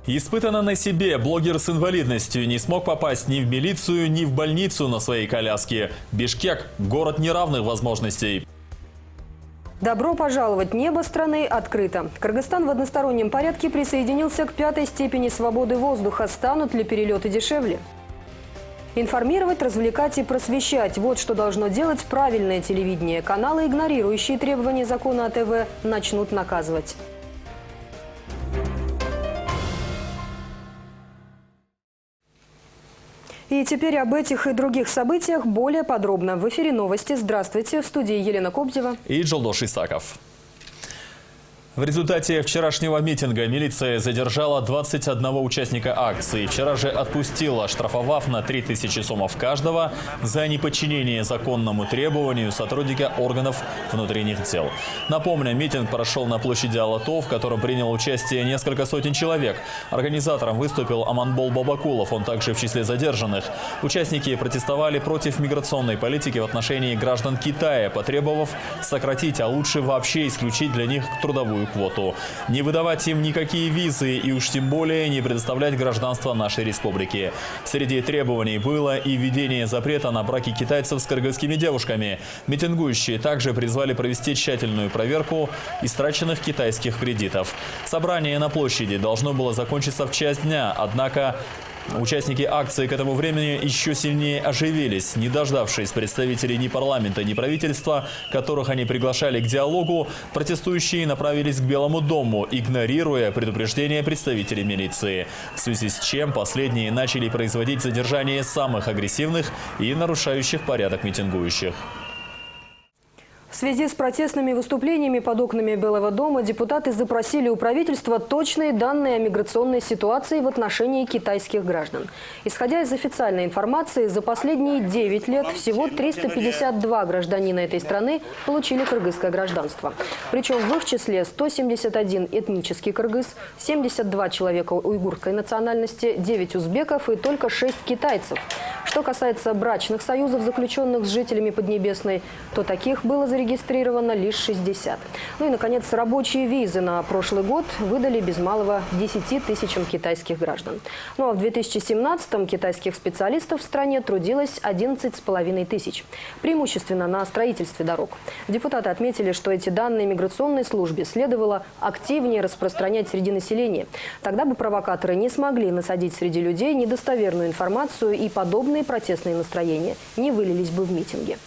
Испытано на себе, блогер с инвалидностью не смог попасть ни в милицию, ни в больницу на своей коляске. Бишкек – город неравных возможностей. Добро пожаловать! Небо страны открыто. Кыргызстан в одностороннем порядке присоединился к 5-й степени свободы воздуха. Станут ли перелеты дешевле? Информировать, развлекать и просвещать – вот что должно делать правильное телевидение. Каналы, игнорирующие требования закона о ТВ, начнут наказывать. И теперь об этих и других событиях более подробно. В эфире новости. Здравствуйте. В студии Елена Кобзева И Джолдош Исаков. В результате вчерашнего митинга милиция задержала 21 участника акции. Вчера же отпустила, оштрафовав на 3000 сомов каждого за неподчинение законному требованию сотрудника органов внутренних дел. Напомню, митинг прошел на площади Алатов, в котором приняло участие несколько сотен человек. Организатором выступил Аманбол Бабакулов, он также в числе задержанных. Участники протестовали против миграционной политики в отношении граждан Китая, потребовав сократить, а лучше вообще исключить для них трудовую квоту. Не выдавать им никакие визы и уж тем более не предоставлять гражданство нашей республики. Среди требований было и введение запрета на браки китайцев с кыргызскими девушками. Митингующие также призвали провести тщательную проверку истраченных китайских кредитов. Собрание на площади должно было закончиться в час дня, однако участники акции к этому времени еще сильнее оживились. Не дождавшись представителей ни парламента, ни правительства, которых они приглашали к диалогу, протестующие направились к Белому дому, игнорируя предупреждения представителей милиции. В связи с чем последние начали производить задержание самых агрессивных и нарушающих порядок митингующих. В связи с протестными выступлениями под окнами Белого дома депутаты запросили у правительства точные данные о миграционной ситуации в отношении китайских граждан. Исходя из официальной информации, за последние 9 лет всего 352 гражданина этой страны получили кыргызское гражданство. Причем в их числе 171 этнический кыргыз, 72 человека уйгурской национальности, 9 узбеков и только 6 китайцев. Что касается брачных союзов, заключенных с жителями Поднебесной, то таких было зарегистрировано лишь 60. Ну и, наконец, рабочие визы на прошлый год выдали без малого 10 тысячам китайских граждан. Ну а в 2017-м китайских специалистов в стране трудилось 11,5 тысяч. Преимущественно на строительстве дорог. Депутаты отметили, что эти данные миграционной службе следовало активнее распространять среди населения. Тогда бы провокаторы не смогли насадить среди людей недостоверную информацию, и подобные протестные настроения не вылились бы в митинги.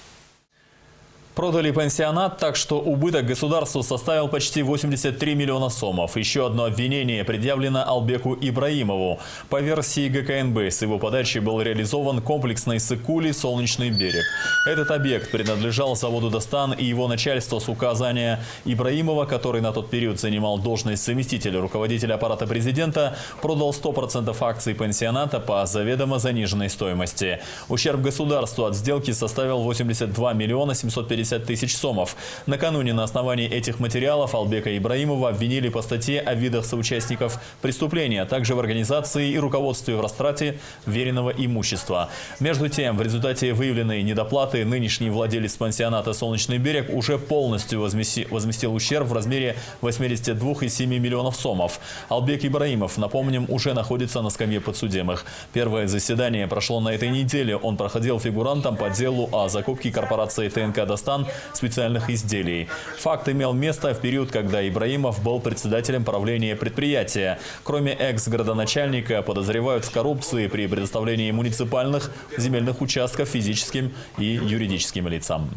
Продали пансионат так, что убыток государству составил почти 83 миллиона сомов. Еще одно обвинение предъявлено Албеку Ибраимову. По версии ГКНБ, с его подачи был реализован комплексный Сыкули «Солнечный берег». Этот объект принадлежал заводу «Дастан», и его начальство с указания Ибраимова, который на тот период занимал должность заместителя руководителя аппарата президента, продал 100% акций пансионата по заведомо заниженной стоимости. Ущерб государству от сделки составил 82 миллиона 750 тысяч сомов. Накануне на основании этих материалов Албека Ибраимова обвинили по статье о видах соучастников преступления, а также в организации и руководстве в растрате веренного имущества. Между тем, в результате выявленной недоплаты нынешний владелец пансионата «Солнечный берег» уже полностью возместил ущерб в размере 82,7 миллионов сомов. Албек Ибраимов, напомним, уже находится на скамье подсудимых. Первое заседание прошло на этой неделе. Он проходил фигурантом по делу о закупке корпорации ТНК «Дастан» специальных изделий. Факт имел место в период, когда Ибраимов был председателем правления предприятия. Кроме экс-градоначальника, подозревают в коррупции при предоставлении муниципальных земельных участков физическим и юридическим лицам.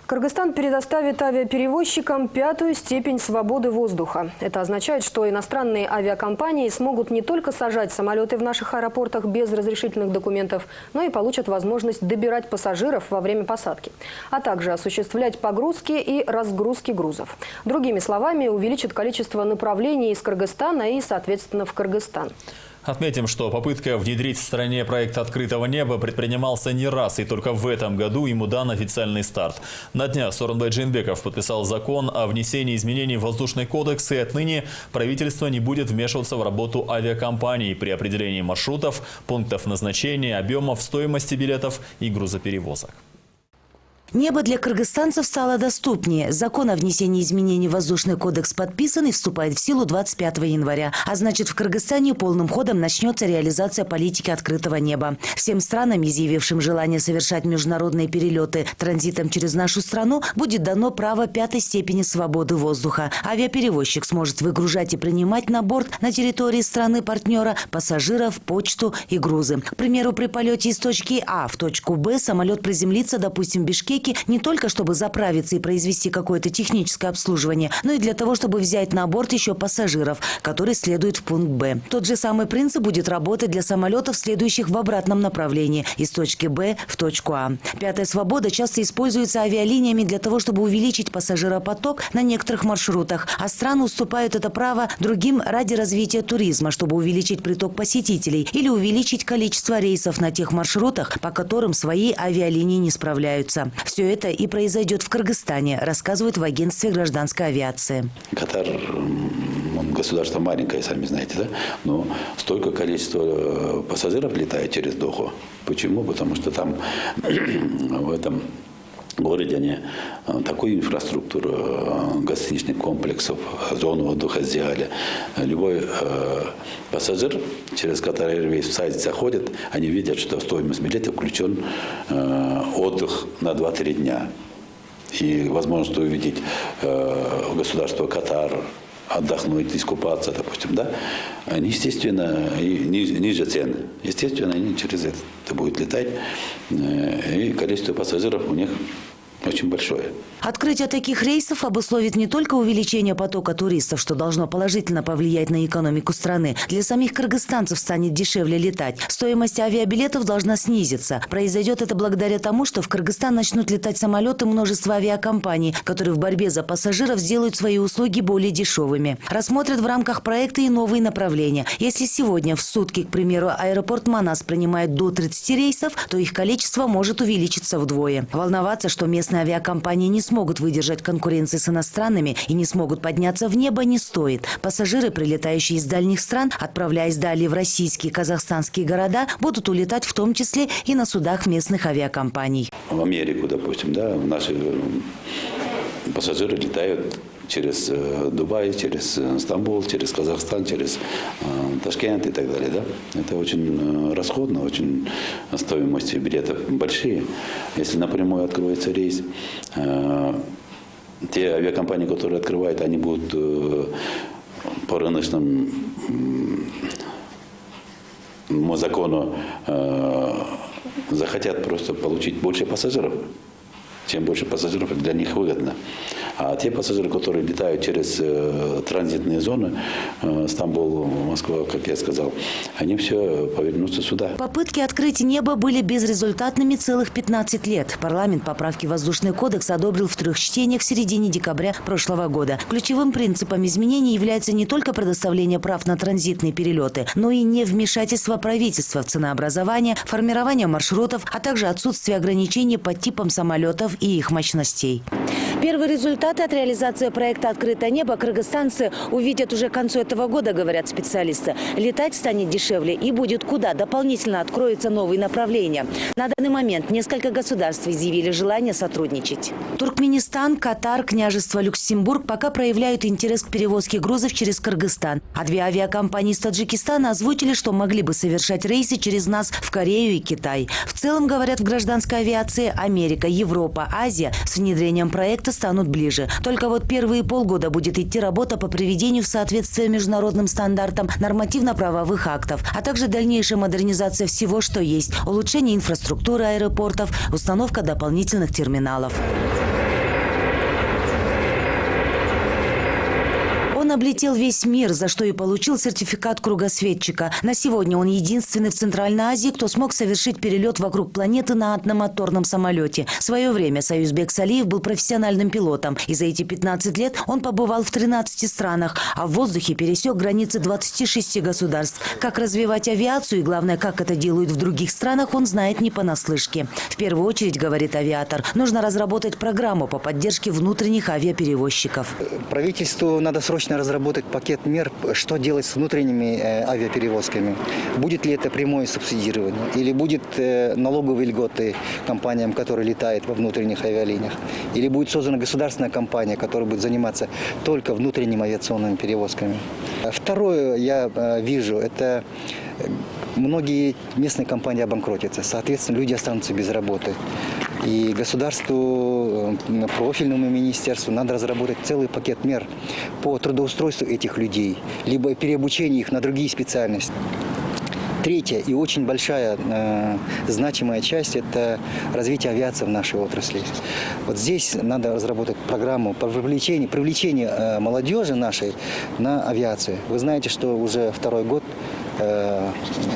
Кыргызстан предоставит авиаперевозчикам 5-ю степень свободы воздуха. Это означает, что иностранные авиакомпании смогут не только сажать самолеты в наших аэропортах без разрешительных документов, но и получат возможность добирать пассажиров во время посадки, а также осуществлять погрузки и разгрузки грузов. Другими словами, увеличит количество направлений из Кыргызстана и, соответственно, в Кыргызстан. Отметим, что попытка внедрить в стране проект «Открытого неба» предпринимался не раз, и только в этом году ему дан официальный старт. На днях Сооронбай Джейнбеков подписал закон о внесении изменений в воздушный кодекс, и отныне правительство не будет вмешиваться в работу авиакомпаний при определении маршрутов, пунктов назначения, объемов, стоимости билетов и грузоперевозок. Небо для кыргызстанцев стало доступнее. Закон о внесении изменений в Воздушный кодекс подписан и вступает в силу 25 января. А значит, в Кыргызстане полным ходом начнется реализация политики открытого неба. Всем странам, изъявившим желание совершать международные перелеты транзитом через нашу страну, будет дано право 5-й степени свободы воздуха. Авиаперевозчик сможет выгружать и принимать на борт на территории страны-партнера пассажиров, почту и грузы. К примеру, при полете из точки А в точку Б самолет приземлится, допустим, в Бишкеке, не только чтобы заправиться и произвести какое-то техническое обслуживание, но и для того, чтобы взять на борт еще пассажиров, которые следуют в пункт Б. Тот же самый принцип будет работать для самолетов, следующих в обратном направлении, из точки Б в точку А. 5-я свобода часто используется авиалиниями для того, чтобы увеличить пассажиропоток на некоторых маршрутах, а страны уступают это право другим ради развития туризма, чтобы увеличить приток посетителей или увеличить количество рейсов на тех маршрутах, по которым свои авиалинии не справляются. Все это и произойдет в Кыргызстане, рассказывают в агентстве гражданской авиации. Катар, государство маленькое, сами знаете, да? Но столько количества пассажиров летает через Доху. Почему? Потому что там в этом городе они такую инфраструктуру гостиничных комплексов, зону отдыха сделали. Любой пассажир через Катар Airways в сайт заходит, они видят, что в стоимость билета включен отдых на 2-3 дня. И возможность увидеть государство Катар, отдохнуть, искупаться, допустим, да, они, естественно, и ниже цены. Естественно, они через это будут летать, и количество пассажиров у них очень большое. Открытие таких рейсов обусловит не только увеличение потока туристов, что должно положительно повлиять на экономику страны. Для самих кыргызстанцев станет дешевле летать. Стоимость авиабилетов должна снизиться. Произойдет это благодаря тому, что в Кыргызстан начнут летать самолеты множества авиакомпаний, которые в борьбе за пассажиров сделают свои услуги более дешевыми. Рассмотрят в рамках проекта и новые направления. Если сегодня в сутки, к примеру, аэропорт Манас принимает до 30 рейсов, то их количество может увеличиться вдвое. Волноваться, что местные авиакомпании не смогут выдержать конкуренции с иностранными и не смогут подняться в небо, не стоит. Пассажиры, прилетающие из дальних стран, отправляясь далее в российские и казахстанские города, будут улетать в том числе и на судах местных авиакомпаний. В Америку, допустим, да, наши пассажиры летают через Дубай, через Стамбул, через Казахстан, через Ташкент и так далее. Да? Это очень расходно, очень стоимости билетов большие. Если напрямую откроется рейс, те авиакомпании, которые открывают, они будут по рыночному закону захотят просто получить больше пассажиров. Чем больше пассажиров, для них выгодно. А те пассажиры, которые летают через транзитные зоны, Стамбул, Москва, как я сказал, они все повернутся сюда. Попытки открыть небо были безрезультатными целых 15 лет. Парламент поправки в Воздушный кодекс одобрил в 3 чтениях в середине декабря прошлого года. Ключевым принципом изменений является не только предоставление прав на транзитные перелеты, но и невмешательство правительства в ценообразование, формирование маршрутов, а также отсутствие ограничений по типам самолетов и их мощностей. Первые результаты от реализации проекта «Открытое небо» кыргызстанцы увидят уже к концу этого года, говорят специалисты. Летать станет дешевле и будет куда. Дополнительно откроются новые направления. На данный момент несколько государств изъявили желание сотрудничать. Туркменистан, Катар, княжество Люксембург пока проявляют интерес к перевозке грузов через Кыргызстан. А 2 авиакомпании из Таджикистана озвучили, что могли бы совершать рейсы через нас в Корею и Китай. В целом, говорят в гражданской авиации, Америка, Европа, Азия с внедрением проекта станут ближе. Только вот первые полгода будет идти работа по приведению в соответствие международным стандартам нормативно-правовых актов, а также дальнейшая модернизация всего, что есть, улучшение инфраструктуры аэропортов, установка дополнительных терминалов. Он облетел весь мир, за что и получил сертификат кругосветчика. На сегодня он единственный в Центральной Азии, кто смог совершить перелет вокруг планеты на одномоторном самолете. В свое время Союзбек Салиев был профессиональным пилотом. И за эти 15 лет он побывал в 13 странах, а в воздухе пересек границы 26 государств. Как развивать авиацию и, главное, как это делают в других странах, он знает не понаслышке. В первую очередь, говорит авиатор, нужно разработать программу по поддержке внутренних авиаперевозчиков. Правительству надо срочно разработать пакет мер, что делать с внутренними авиаперевозками. Будет ли это прямое субсидирование или будет налоговые льготы компаниям, которые летают во внутренних авиалиниях. Или будет создана государственная компания, которая будет заниматься только внутренними авиационными перевозками. Второе, я вижу, это многие местные компании обанкротятся. Соответственно, люди останутся без работы. И государству, профильному министерству надо разработать целый пакет мер по трудоустройству этих людей, либо переобучению их на другие специальности. Третья и очень большая значимая часть – это развитие авиации в нашей отрасли. Вот здесь надо разработать программу по привлечению молодежи нашей на авиацию. Вы знаете, что уже второй год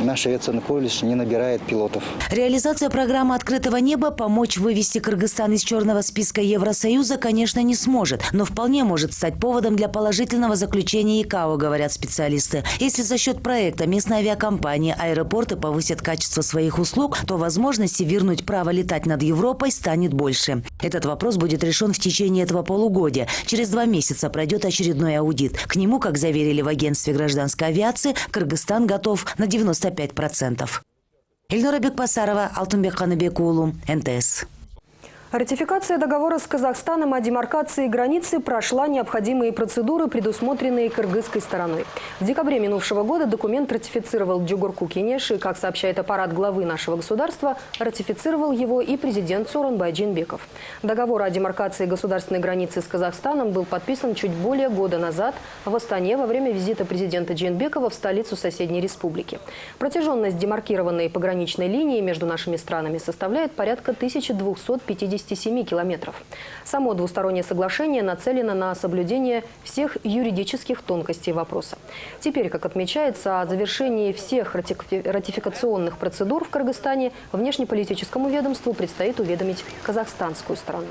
наш авиационный колледж не набирает пилотов. Реализация программы «Открытого неба» помочь вывести Кыргызстан из черного списка Евросоюза, конечно, не сможет, но вполне может стать поводом для положительного заключения ИКАО, говорят специалисты. Если за счет проекта местные авиакомпании, аэропорты повысят качество своих услуг, то возможности вернуть право летать над Европой станет больше. Этот вопрос будет решен в течение этого полугодия. Через 2 месяца пройдет очередной аудит. К нему, как заверили в агентстве гражданской авиации, Кыргызстан готов на 95%. Эльнора Бекбасарова, Алтынбек Каныбекулу, НТС. Ратификация договора с Казахстаном о демаркации границы прошла необходимые процедуры, предусмотренные кыргызской стороной. В декабре минувшего года документ ратифицировал Джугурку Кенеш, и, как сообщает аппарат главы нашего государства, ратифицировал его и президент Сооронбай Джейнбеков. Договор о демаркации государственной границы с Казахстаном был подписан чуть более года назад в Астане во время визита президента Джейнбекова в столицу соседней республики. Протяженность демаркированной пограничной линии между нашими странами составляет порядка 1257 километров. Само двустороннее соглашение нацелено на соблюдение всех юридических тонкостей вопроса. Теперь, как отмечается, о завершении всех ратификационных процедур в Кыргызстане внешнеполитическому ведомству предстоит уведомить казахстанскую сторону.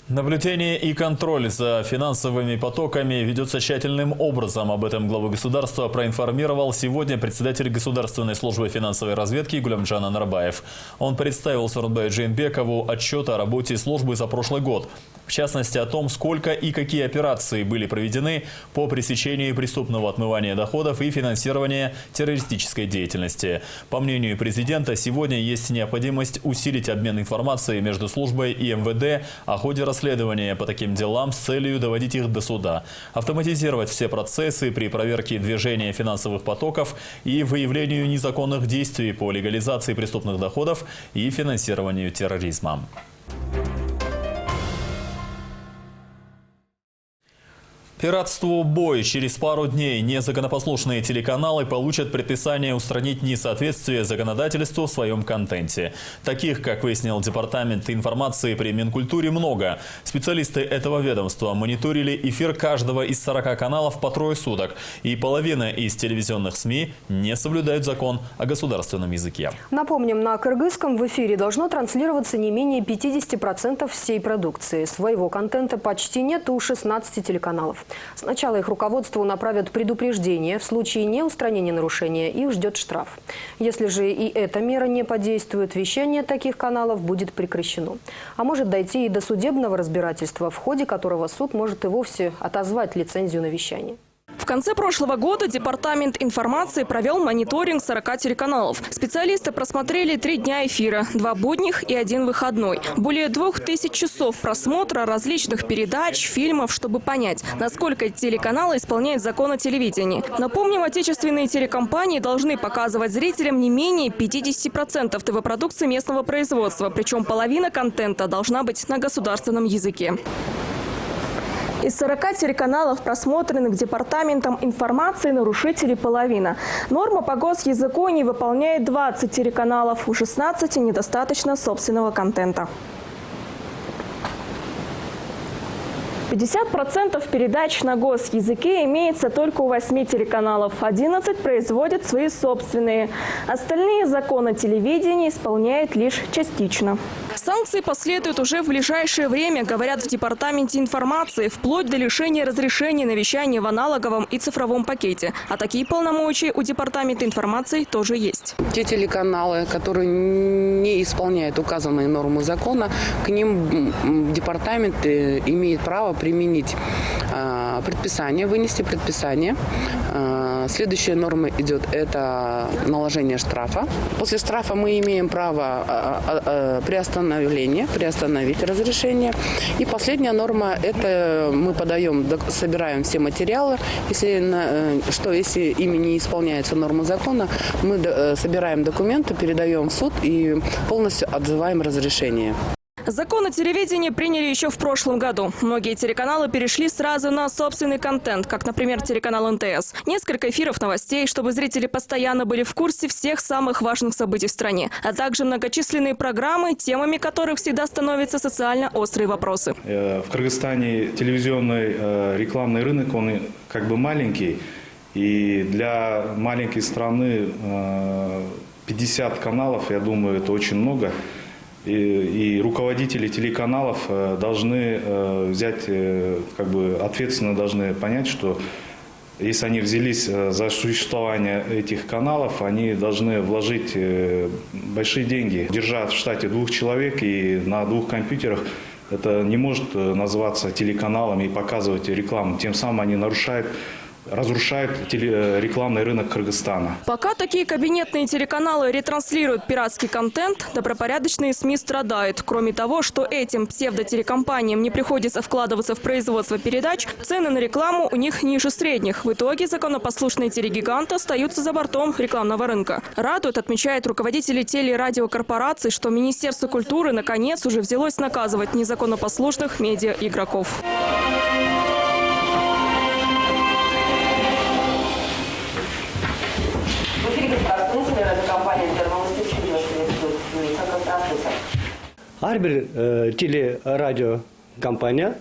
Наблюдение и контроль за финансовыми потоками ведется тщательным образом. Об этом глава государства проинформировал сегодня председатель Государственной службы финансовой разведки Гулямджан Анарбаев. Он представил Сооронбаю Джейнбекову отчет о работе службы за прошлый год. В частности, о том, сколько и какие операции были проведены по пресечению преступного отмывания доходов и финансирования террористической деятельности. По мнению президента, сегодня есть необходимость усилить обмен информацией между службой и МВД о ходе расследования по таким делам с целью доводить их до суда, автоматизировать все процессы при проверке движения финансовых потоков и выявлению незаконных действий по легализации преступных доходов и финансированию терроризма. Пиратству бой. Через пару дней незаконопослушные телеканалы получат предписание устранить несоответствие законодательству в своем контенте. Таких, как выяснил Департамент информации при Минкультуре, много. Специалисты этого ведомства мониторили эфир каждого из 40 каналов по 3 суток. И половина из телевизионных СМИ не соблюдают закон о государственном языке. Напомним, на кыргызском в эфире должно транслироваться не менее 50% всей продукции. Своего контента почти нет у 16 телеканалов. Сначала их руководству направят предупреждение. В случае неустранения нарушения их ждет штраф. Если же и эта мера не подействует, вещание таких каналов будет прекращено. А может дойти и до судебного разбирательства, в ходе которого суд может и вовсе отозвать лицензию на вещание. В конце прошлого года Департамент информации провел мониторинг 40 телеканалов. Специалисты просмотрели 3 дня эфира, 2 будних и 1 выходной. Более 2000 часов просмотра различных передач, фильмов, чтобы понять, насколько телеканалы исполняют закон о телевидении. Напомним, отечественные телекомпании должны показывать зрителям не менее 50% ТВ-продукции местного производства. Причем половина контента должна быть на государственном языке. Из 40 телеканалов, просмотренных Департаментом информации, нарушителей половина. Норма по госязыку не выполняет 20 телеканалов, у 16 недостаточно собственного контента. 50% передач на госязыке имеется только у 8 телеканалов. 11 производят свои собственные. Остальные законы телевидения исполняют лишь частично. Санкции последуют уже в ближайшее время, говорят в Департаменте информации, вплоть до лишения разрешения на вещание в аналоговом и цифровом пакете. А такие полномочия у Департамента информации тоже есть. Те телеканалы, которые не исполняют указанные нормы закона, к ним департамент имеет право применить предписание, вынести предписание. Следующая норма идет – это наложение штрафа. После штрафа мы имеем право приостановить разрешение. И последняя норма – это мы собираем все материалы. Если ими не исполняется норма закона, мы собираем документы, передаем в суд и полностью отзываем разрешение. Закон о телевидении приняли еще в прошлом году. Многие телеканалы перешли сразу на собственный контент, как, например, телеканал НТС. Несколько эфиров новостей, чтобы зрители постоянно были в курсе всех самых важных событий в стране, а также многочисленные программы, темами которых всегда становятся социально острые вопросы. В Кыргызстане телевизионный рекламный рынок, он как бы маленький. И для маленькой страны 50 каналов, я думаю, это очень много. И руководители телеканалов должны взять, как бы ответственно должны понять, что если они взялись за существование этих каналов, они должны вложить большие деньги. Держать в штате 2 человек и на 2 компьютерах, это не может называться телеканалом и показывать рекламу. Тем самым они разрушают рекламный рынок Кыргызстана. Пока такие кабинетные телеканалы ретранслируют пиратский контент, добропорядочные СМИ страдают. Кроме того, что этим псевдотелекомпаниям не приходится вкладываться в производство передач, цены на рекламу у них ниже средних. В итоге законопослушные телегиганты остаются за бортом рекламного рынка. Радует, отмечают руководители телерадиокорпораций, что Министерство культуры наконец уже взялось наказывать незаконопослушных медиаигроков. Арбель телерадиокомпания.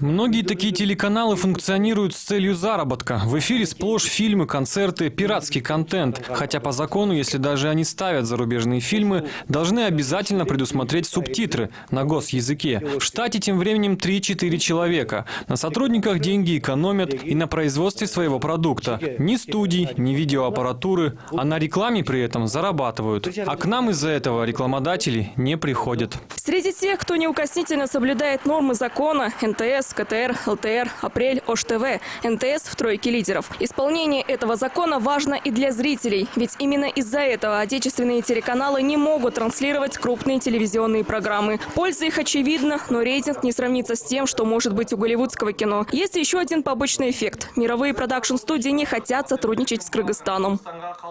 Многие такие телеканалы функционируют с целью заработка. В эфире сплошь фильмы, концерты, пиратский контент. Хотя по закону, если даже они ставят зарубежные фильмы, должны обязательно предусмотреть субтитры на госязыке. В штате тем временем 3-4 человека. На сотрудниках деньги экономят и на производстве своего продукта. Ни студий, ни видеоаппаратуры, а на рекламе при этом зарабатывают. А к нам из-за этого рекламодатели не приходят. Среди тех, кто неукоснительно соблюдает нормы закона, НТС, КТР, ЛТР, Апрель, ОЖ-ТВ. НТС в тройке лидеров. Исполнение этого закона важно и для зрителей. Ведь именно из-за этого отечественные телеканалы не могут транслировать крупные телевизионные программы. Польза их очевидна, но рейтинг не сравнится с тем, что может быть у голливудского кино. Есть еще один побочный эффект. Мировые продакшн-студии не хотят сотрудничать с Кыргызстаном.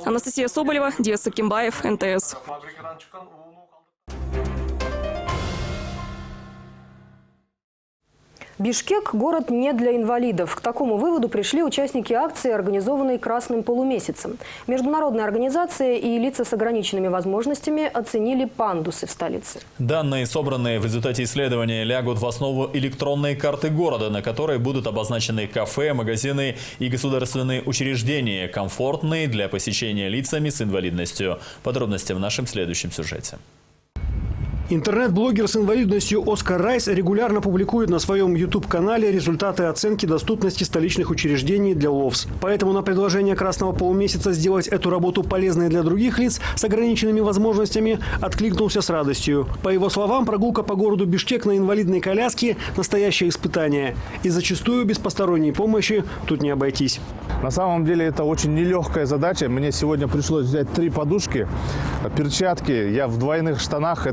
Анастасия Соболева, Диас Акимбаев, НТС. Бишкек – город не для инвалидов. К такому выводу пришли участники акции, организованной «Красным полумесяцем». Международная организация и лица с ограниченными возможностями оценили пандусы в столице. Данные, собранные в результате исследования, лягут в основу электронной карты города, на которой будут обозначены кафе, магазины и государственные учреждения, комфортные для посещения лицами с инвалидностью. Подробности в нашем следующем сюжете. Интернет-блогер с инвалидностью Оскар Райс регулярно публикует на своем YouTube-канале результаты оценки доступности столичных учреждений для ЛОВС. Поэтому на предложение «Красного полумесяца» сделать эту работу полезной для других лиц с ограниченными возможностями откликнулся с радостью. По его словам, прогулка по городу Бишкек на инвалидной коляске – настоящее испытание. И зачастую без посторонней помощи тут не обойтись. На самом деле это очень нелегкая задача. Мне сегодня пришлось взять 3 подушки, перчатки. Я в двойных штанах.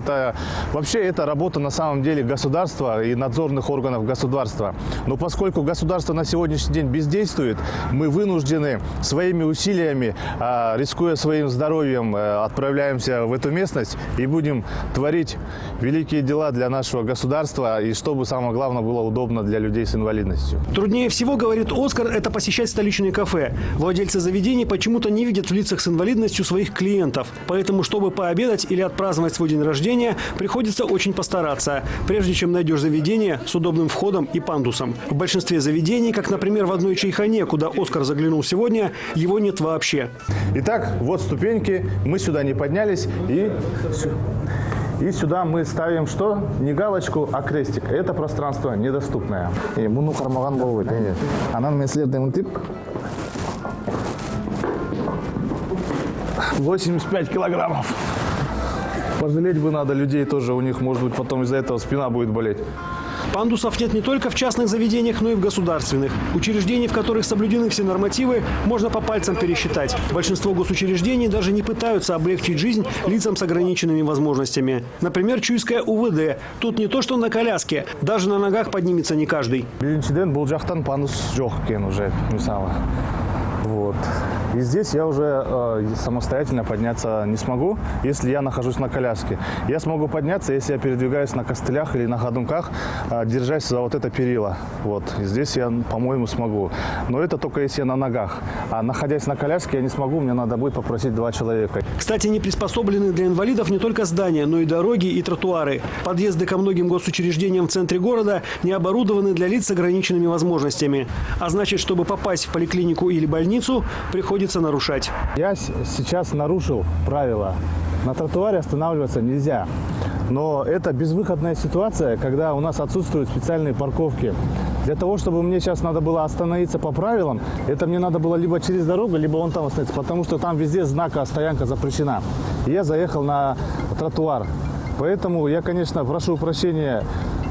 Вообще это работа на самом деле государства и надзорных органов государства. Но поскольку государство на сегодняшний день бездействует, мы вынуждены своими усилиями, рискуя своим здоровьем, отправляемся в эту местность и будем творить великие дела для нашего государства, и чтобы, самое главное, было удобно для людей с инвалидностью. Труднее всего, говорит Оскар, это посещать столичные кафе. Владельцы заведений почему-то не видят в лицах с инвалидностью своих клиентов. Поэтому, чтобы пообедать или отпраздновать свой день рождения, приходится очень постараться, прежде чем найдешь заведение с удобным входом и пандусом. В большинстве заведений, как, например, в одной чайхане, куда Оскар заглянул сегодня, его нет вообще. Итак, вот ступеньки, мы сюда не поднялись, и сюда мы ставим что? Не галочку, а крестик. Это пространство недоступное. 85 килограммов. Пожалеть бы надо людей тоже, у них, может быть, потом из-за этого спина будет болеть. Пандусов нет не только в частных заведениях, но и в государственных. Учреждений, в которых соблюдены все нормативы, можно по пальцам пересчитать. Большинство госучреждений даже не пытаются облегчить жизнь лицам с ограниченными возможностями. Например, Чуйская УВД. Тут не то, что на коляске, даже на ногах поднимется не каждый. Уже, вот. И здесь я уже самостоятельно подняться не смогу, если я нахожусь на коляске. Я смогу подняться, если я передвигаюсь на костылях или на ходунках, держась за вот это перила. Вот. И здесь я, по-моему, смогу. Но это только если я на ногах. А находясь на коляске, я не смогу, мне надо будет попросить 2 человека. Кстати, не приспособлены для инвалидов не только здания, но и дороги и тротуары. Подъезды ко многим госучреждениям в центре города не оборудованы для лиц с ограниченными возможностями. А значит, чтобы попасть в поликлинику или больницу, приходится нарушать. Я сейчас нарушил правила. На тротуаре останавливаться нельзя. Но это безвыходная ситуация, когда у нас отсутствуют специальные парковки. Для того, чтобы мне сейчас надо было остановиться по правилам, это мне надо было либо через дорогу, либо вон там остановиться, потому что там везде знак «стоянка запрещена». И я заехал на тротуар. Поэтому я, конечно, прошу прощения,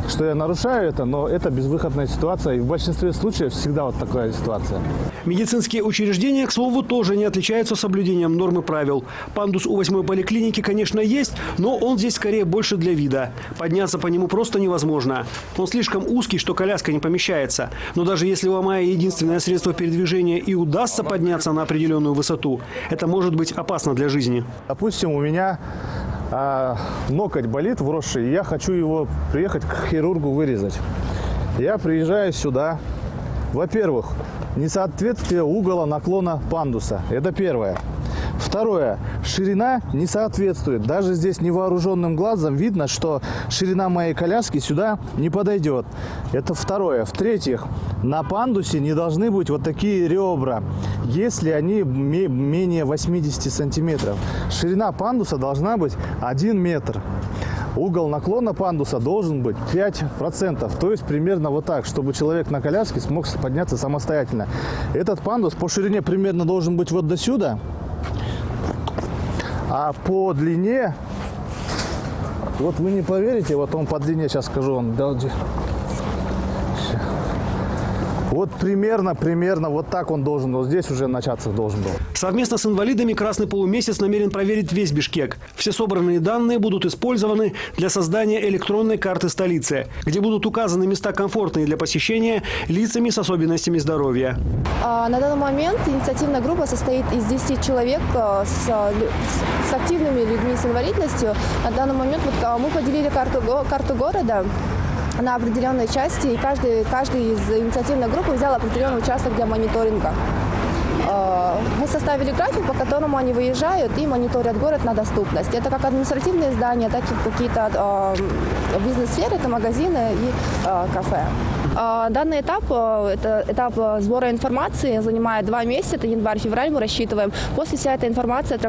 что я нарушаю это, но это безвыходная ситуация. И в большинстве случаев всегда вот такая ситуация. Медицинские учреждения, к слову, тоже не отличаются соблюдением норм и правил. Пандус у 8-й поликлиники, конечно, есть, но он здесь скорее больше для вида. Подняться по нему просто невозможно. Он слишком узкий, что коляска не помещается. Но даже если, ломая единственное средство передвижения, и удастся подняться на определенную высоту, это может быть опасно для жизни. Допустим, у меня ноготь болит вросший, и я хочу его приехать к хирургу вырезать. Я приезжаю сюда. Во-первых, несоответствие угла наклона пандуса. Это первое. Второе. Ширина не соответствует. Даже здесь невооруженным глазом видно, что ширина моей коляски сюда не подойдет. Это второе. В-третьих, на пандусе не должны быть вот такие ребра, если они менее 80 сантиметров. Ширина пандуса должна быть 1 метр. Угол наклона пандуса должен быть 5%, то есть примерно вот так, чтобы человек на коляске смог подняться самостоятельно. Этот пандус по ширине примерно должен быть вот до сюда, а по длине, вот вы не поверите, вот он по длине, сейчас скажу вам, вот примерно вот так он должен, вот здесь уже начаться должен был. Совместно с инвалидами «Красный полумесяц» намерен проверить весь Бишкек. Все собранные данные будут использованы для создания электронной карты столицы, где будут указаны места комфортные для посещения лицами с особенностями здоровья. На данный момент инициативная группа состоит из 10 человек с активными людьми с инвалидностью. На данный момент мы поделили карту города на определенные части, и каждый из инициативной группы взял определенный участок для мониторинга. Мы составили график, по которому они выезжают и мониторят город на доступность. Это как административные здания, так и какие-то бизнес-сферы, это магазины и кафе. Данный этап, это этап сбора информации, занимает 2 месяца, это январь-февраль мы рассчитываем. После вся эта информация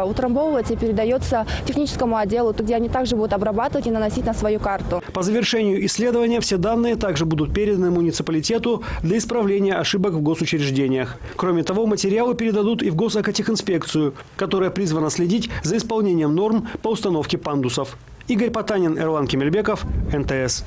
утрамбовывается и передается техническому отделу, где они также будут обрабатывать и наносить на свою карту. По завершению исследования все данные также будут переданы муниципалитету для исправления ошибок в госучреждениях. Кроме того, материалы передадут и в Госэкотехинспекцию, которая призвана следить за исполнением норм по установке пандусов. Игорь Потанин, Эрлан Кемельбеков, НТС.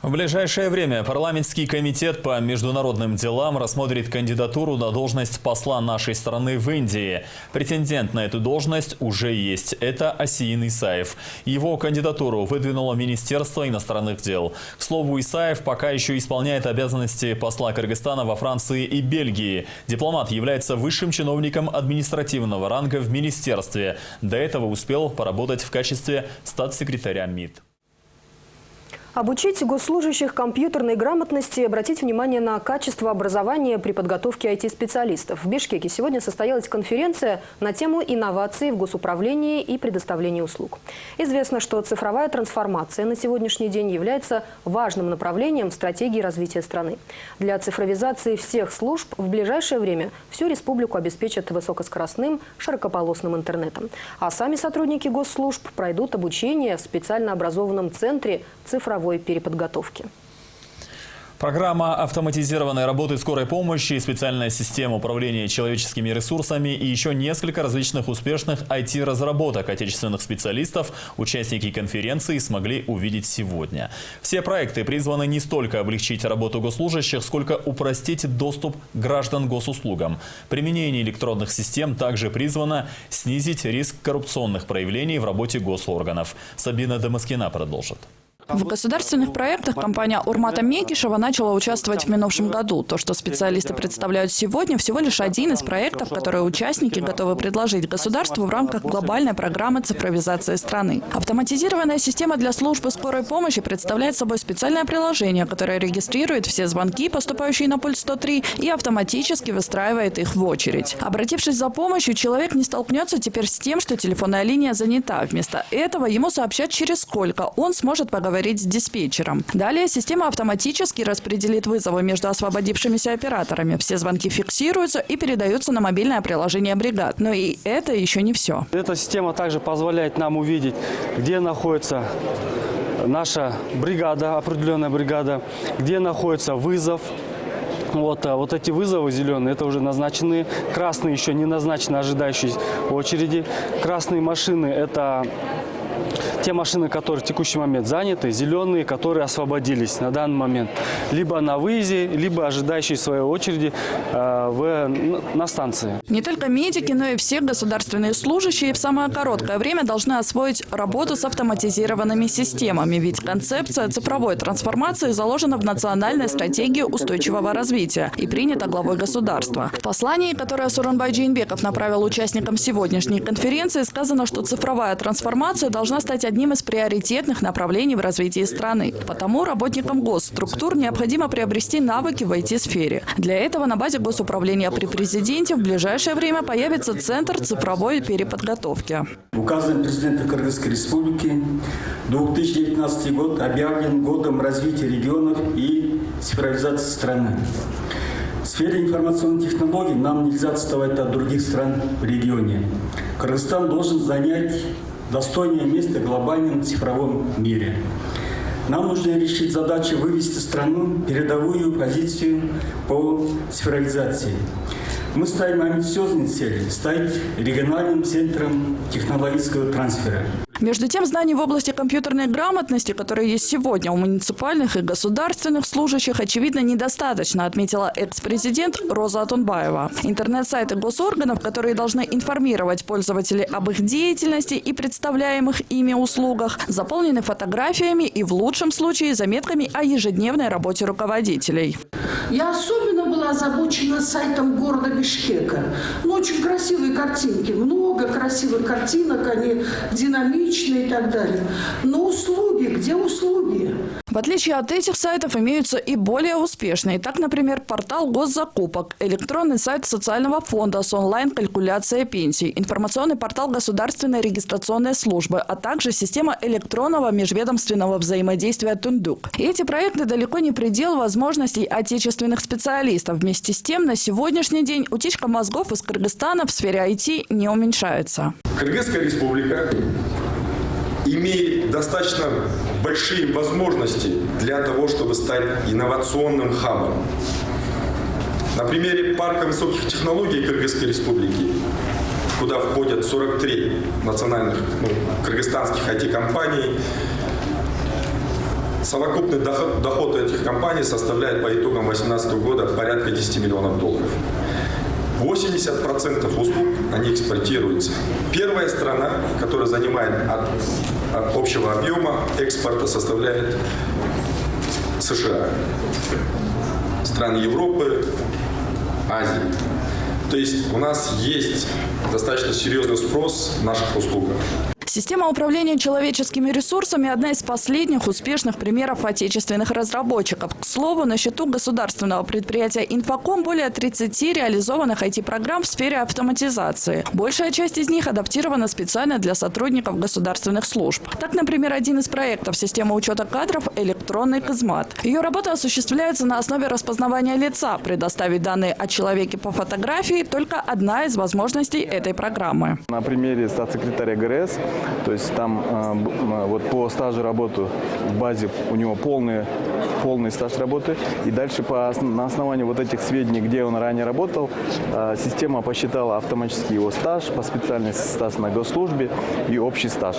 В ближайшее время парламентский комитет по международным делам рассмотрит кандидатуру на должность посла нашей страны в Индии. Претендент на эту должность уже есть. Это Асиин Исаев. Его кандидатуру выдвинуло Министерство иностранных дел. К слову, Исаев пока еще исполняет обязанности посла Кыргызстана во Франции и Бельгии. Дипломат является высшим чиновником административного ранга в министерстве. До этого успел поработать в качестве статс-секретаря МИД. Обучить госслужащих компьютерной грамотности и обратить внимание на качество образования при подготовке IT-специалистов. В Бишкеке сегодня состоялась конференция на тему инноваций в госуправлении и предоставлении услуг. Известно, что цифровая трансформация на сегодняшний день является важным направлением в стратегии развития страны. Для цифровизации всех служб в ближайшее время всю республику обеспечат высокоскоростным широкополосным интернетом. А сами сотрудники госслужб пройдут обучение в специально образованном центре цифровой переподготовки. Программа автоматизированной работы скорой помощи, специальная система управления человеческими ресурсами и еще несколько различных успешных IT-разработок отечественных специалистов участники конференции смогли увидеть сегодня. Все проекты призваны не столько облегчить работу госслужащих, сколько упростить доступ граждан к госуслугам. Применение электронных систем также призвано снизить риск коррупционных проявлений в работе госорганов. Сабина Дамаскина продолжит. В государственных проектах компания Урмата Мекишева начала участвовать в минувшем году. То, что специалисты представляют сегодня, всего лишь один из проектов, которые участники готовы предложить государству в рамках глобальной программы цифровизации страны. Автоматизированная система для службы скорой помощи представляет собой специальное приложение, которое регистрирует все звонки, поступающие на пульт 103, и автоматически выстраивает их в очередь. Обратившись за помощью, человек не столкнется теперь с тем, что телефонная линия занята. Вместо этого ему сообщат, через сколько он сможет поговорить с диспетчером. Далее система автоматически распределит вызовы между освободившимися операторами. Все звонки фиксируются и передаются на мобильное приложение бригад. Но и это еще не все. Эта система также позволяет нам увидеть, где находится наша бригада, определенная бригада, где находится вызов. Вот эти вызовы зеленые, это уже назначенные. Красные еще не назначены, ожидающие очереди. Красные машины – это те машины, которые в текущий момент заняты, зеленые, которые освободились на данный момент. Либо на выезде, либо ожидающие своей очереди на станции. Не только медики, но и все государственные служащие в самое короткое время должны освоить работу с автоматизированными системами. Ведь концепция цифровой трансформации заложена в национальной стратегии устойчивого развития и принята главой государства. В послании, которое Сооронбай Жээнбеков направил участникам сегодняшней конференции, сказано, что цифровая трансформация должна стать одним из приоритетных направлений в развитии страны. Потому работникам госструктур необходимо приобрести навыки в IT-сфере. Для этого на базе Госуправления при президенте в ближайшее время появится Центр цифровой переподготовки. Указом президента Кыргызской республики 2019 год объявлен годом развития регионов и цифровизации страны. В сфере информационных технологий нам нельзя отставать от других стран в регионе. Кыргызстан должен занять достойное место в глобальном цифровом мире. Нам нужно решить задачу вывести страну в передовую позицию по цифровизации. Мы ставим амбициозные цели – стать региональным центром технологического трансфера. Между тем, знаний в области компьютерной грамотности, которые есть сегодня у муниципальных и государственных служащих, очевидно, недостаточно, отметила экс-президент Роза Атунбаева. Интернет-сайты госорганов, которые должны информировать пользователей об их деятельности и представляемых ими услугах, заполнены фотографиями и, в лучшем случае, заметками о ежедневной работе руководителей. Я особенно была озабочена сайтом города Бишкека. Очень красивые картинки, много красивых картинок, они динамичные и так далее. Но услуги, где услуги? В отличие от этих сайтов имеются и более успешные. Так, например, портал госзакупок, электронный сайт социального фонда с онлайн-калькуляцией пенсий, информационный портал государственной регистрационной службы, а также система электронного межведомственного взаимодействия «Тундук». И эти проекты далеко не предел возможностей отечественных специалистов. Вместе с тем, на сегодняшний день утечка мозгов из Кыргызстана в сфере IT не уменьшается. Кыргызская республика имеет достаточно большие возможности для того, чтобы стать инновационным хабом. На примере парка высоких технологий Кыргызской республики, куда входят 43 национальных кыргызстанских IT-компаний, совокупный доход этих компаний составляет по итогам 2018 года порядка 10 миллионов долларов. 80% услуг, они экспортируются. Первая страна, которая занимает от общего объема экспорта, составляет США. Страны Европы, Азии. То есть у нас есть достаточно серьезный спрос в наших услугах. Система управления человеческими ресурсами – одна из последних успешных примеров отечественных разработчиков. К слову, на счету государственного предприятия «Инфоком» более 30 реализованных IT-программ в сфере автоматизации. Большая часть из них адаптирована специально для сотрудников государственных служб. Так, например, один из проектов системы учета кадров – электронный Кызмат. Ее работа осуществляется на основе распознавания лица. Предоставить данные о человеке по фотографии – только одна из возможностей этой программы. На примере статс-секретаря ГРС То есть там вот по стажу работы в базе у него полный стаж работы. И дальше на основании вот этих сведений, где он ранее работал, система посчитала автоматически его стаж, по специальности стаж на госслужбе и общий стаж.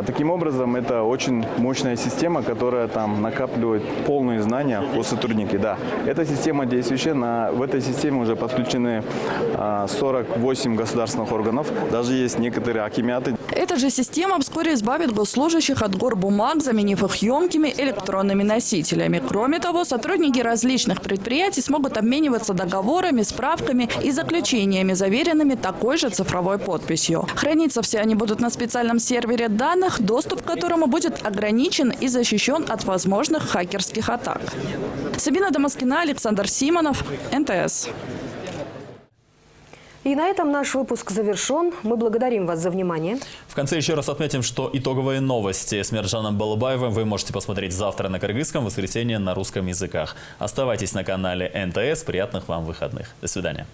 Таким образом, это очень мощная система, которая там накапливает полные знания о сотруднике. Да, эта система действующая, в этой системе уже подключены 48 государственных органов, даже есть некоторые акимяты. Эта же система вскоре избавит госслужащих от гор бумаг, заменив их емкими электронными носителями. Кроме того, сотрудники различных предприятий смогут обмениваться договорами, справками и заключениями, заверенными такой же цифровой подписью. Храниться все они будут на специальном сервере данных, доступ к которому будет ограничен и защищен от возможных хакерских атак. Сабина Дамаскина, Александр Симонов, НТС. И на этом наш выпуск завершен. Мы благодарим вас за внимание. В конце еще раз отметим, что итоговые новости с Мирджаном Балыбаевым вы можете посмотреть завтра на кыргызском, в воскресенье на русском языках. Оставайтесь на канале НТС. Приятных вам выходных. До свидания.